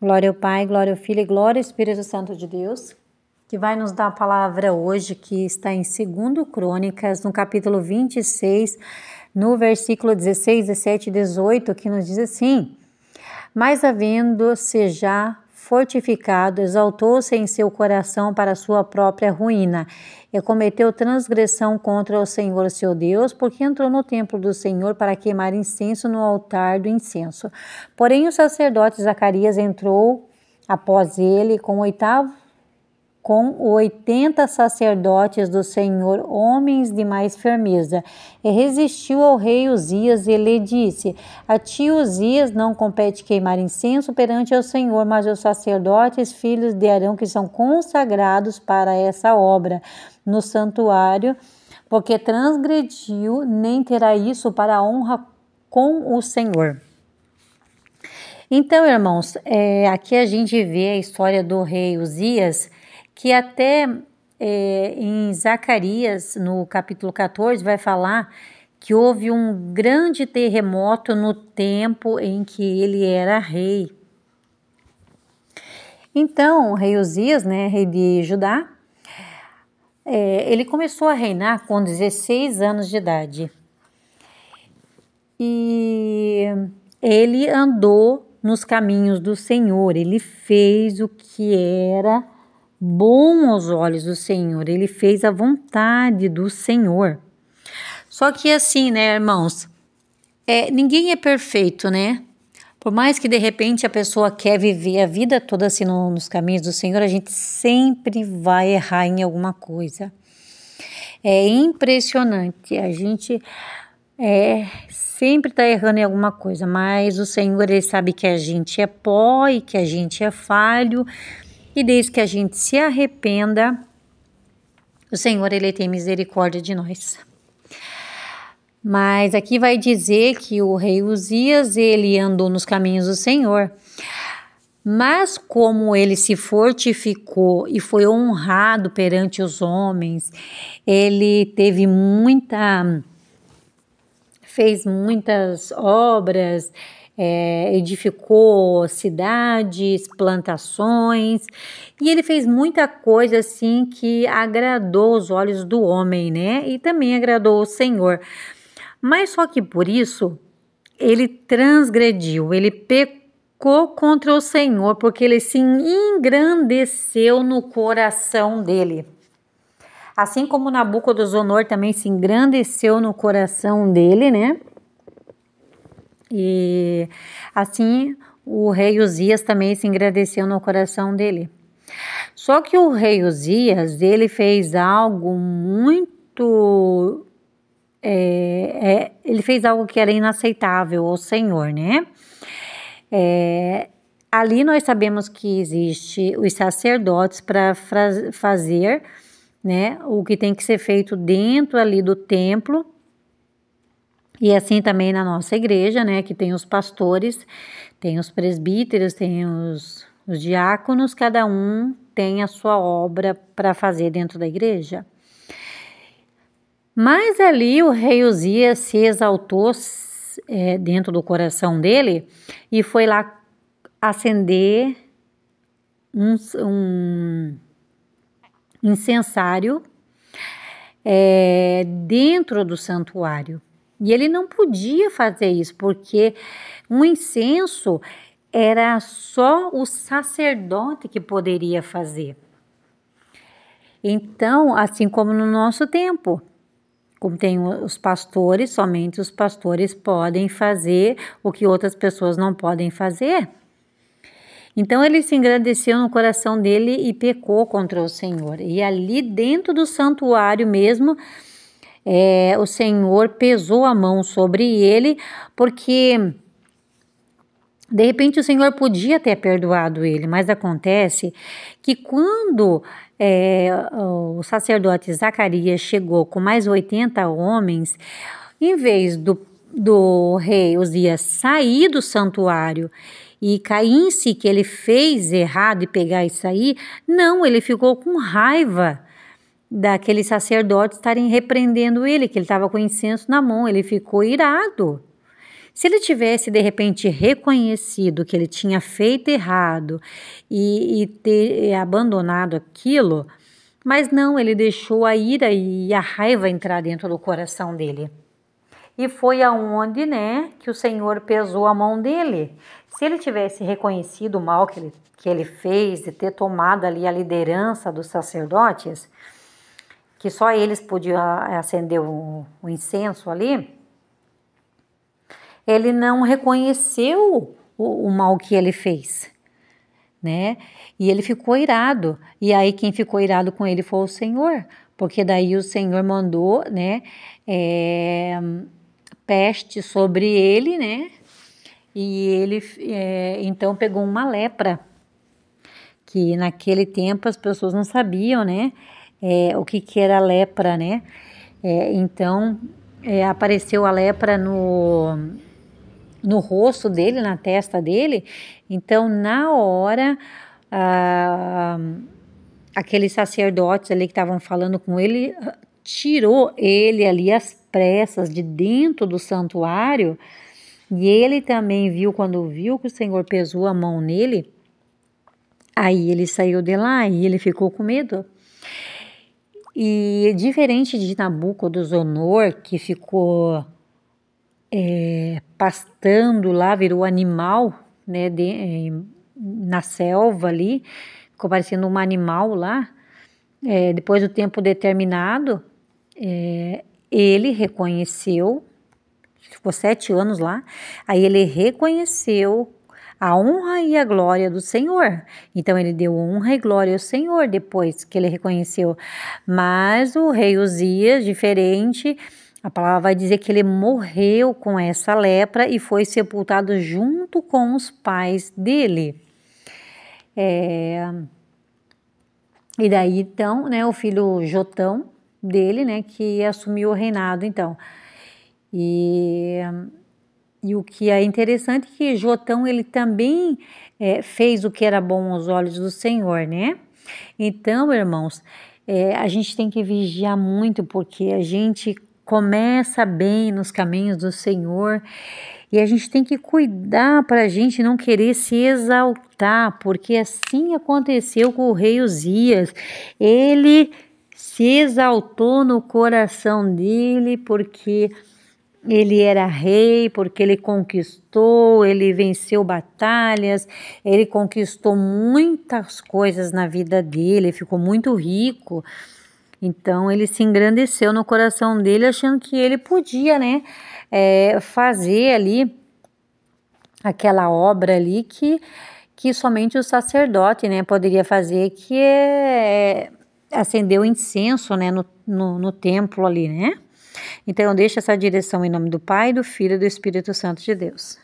Glória ao Pai, glória ao Filho e glória ao Espírito Santo de Deus, que vai nos dar a palavra hoje, que está em 2 Crônicas, no capítulo 26, no versículo 16, 17 e 18, que nos diz assim: Mas havendo-se já fortificado, exaltou-se em seu coração para sua própria ruína, e cometeu transgressão contra o Senhor seu Deus, porque entrou no templo do Senhor para queimar incenso no altar do incenso. Porém o sacerdote Zacarias entrou após ele com 80 sacerdotes do Senhor, homens de mais firmeza, e resistiu ao rei Uzias e lhe disse: A ti, Uzias, não compete queimar incenso perante o Senhor, mas os sacerdotes, filhos de Arão, que são consagrados para essa obra no santuário, porque transgrediu, nem terá isso para a honra com o Senhor. Então, irmãos, aqui a gente vê a história do rei Uzias, que até em Zacarias, no capítulo 14, vai falar que houve um grande terremoto no tempo em que ele era rei. Então, o rei Uzias, né, rei de Judá, ele começou a reinar com 16 anos de idade. E ele andou nos caminhos do Senhor, ele fez o que era bom aos olhos do Senhor, ele fez a vontade do Senhor. Só que assim, né, irmãos, ninguém é perfeito, né? Por mais que de repente a pessoa quer viver a vida toda assim nos caminhos do Senhor, a gente sempre vai errar em alguma coisa. É impressionante, a gente sempre está errando em alguma coisa, mas o Senhor, ele sabe que a gente é pó e que a gente é falho, e desde que a gente se arrependa, o Senhor, ele tem misericórdia de nós. Mas aqui vai dizer que o rei Uzias, ele andou nos caminhos do Senhor, mas como ele se fortificou e foi honrado perante os homens, ele fez muitas obras, edificou cidades, plantações, e ele fez muita coisa assim que agradou os olhos do homem, né? E também agradou o Senhor. Mas só que por isso ele transgrediu, ele pecou contra o Senhor, porque ele se engrandeceu no coração dele. Assim como Nabucodonosor também se engrandeceu no coração dele, né? E assim o rei Uzias também se engrandeceu no coração dele. Só que o rei Uzias, ele fez algo muito... ele fez algo que era inaceitável ao Senhor, né? Ali nós sabemos que existe os sacerdotes para fazer, né, o que tem que ser feito dentro ali do templo. E assim também na nossa igreja, né, que tem os pastores, tem os presbíteros, tem os diáconos, cada um tem a sua obra para fazer dentro da igreja. Mas ali o rei Uzias se exaltou dentro do coração dele e foi lá acender um incensário dentro do santuário. E ele não podia fazer isso, porque um incenso era só o sacerdote que poderia fazer. Então, assim como no nosso tempo, como tem os pastores, somente os pastores podem fazer o que outras pessoas não podem fazer. Então ele se engrandeceu no coração dele e pecou contra o Senhor. E ali dentro do santuário mesmo, o Senhor pesou a mão sobre ele, porque de repente o Senhor podia ter perdoado ele, mas acontece que quando o sacerdote Zacarias chegou com mais 80 homens, em vez do rei Uzias sair do santuário e cair em si que ele fez errado e pegar e sair, não, ele ficou com raiva daqueles sacerdotes estarem repreendendo ele, que ele estava com incenso na mão, ele ficou irado. Se ele tivesse de repente reconhecido que ele tinha feito errado e ter abandonado aquilo, mas não, ele deixou a ira e a raiva entrar dentro do coração dele. E foi aonde, né, que o Senhor pesou a mão dele. Se ele tivesse reconhecido o mal que ele fez, de ter tomado ali a liderança dos sacerdotes, que só eles podiam acender o incenso ali, ele não reconheceu o mal que ele fez, né? E ele ficou irado. E aí quem ficou irado com ele foi o Senhor, porque daí o Senhor mandou, né, peste sobre ele, né? E ele então pegou uma lepra, que naquele tempo as pessoas não sabiam, né? O que era lepra, né? Então apareceu a lepra no rosto dele, na testa dele. Então, na hora, aqueles sacerdotes ali que estavam falando com ele, tirou ele ali às pressas de dentro do santuário, e ele também viu, quando viu que o Senhor pesou a mão nele, aí ele saiu de lá e ele ficou com medo. E diferente de Nabucodonosor, que ficou pastando lá, virou animal, né, na selva ali, ficou parecendo um animal lá, depois do tempo determinado, ele reconheceu, ficou 7 anos lá, aí ele reconheceu a honra e a glória do Senhor. Então ele deu honra e glória ao Senhor depois que ele reconheceu. Mas o rei Uzias, diferente, a palavra vai dizer que ele morreu com essa lepra e foi sepultado junto com os pais dele. E daí então, né, o filho Jotão dele, né, que assumiu o reinado então. E o que é interessante é que Jotão, ele também fez o que era bom aos olhos do Senhor, né? Então, irmãos, a gente tem que vigiar muito, porque a gente começa bem nos caminhos do Senhor e a gente tem que cuidar para a gente não querer se exaltar, porque assim aconteceu com o rei Uzias. Ele se exaltou no coração dele porque ele era rei, porque ele conquistou, ele venceu batalhas, ele conquistou muitas coisas na vida dele, ficou muito rico. Então ele se engrandeceu no coração dele, achando que ele podia, né, fazer ali aquela obra ali que somente o sacerdote, né, poderia fazer, que é acender o incenso, né, no templo ali, né? Então, eu deixo essa direção em nome do Pai, do Filho e do Espírito Santo de Deus.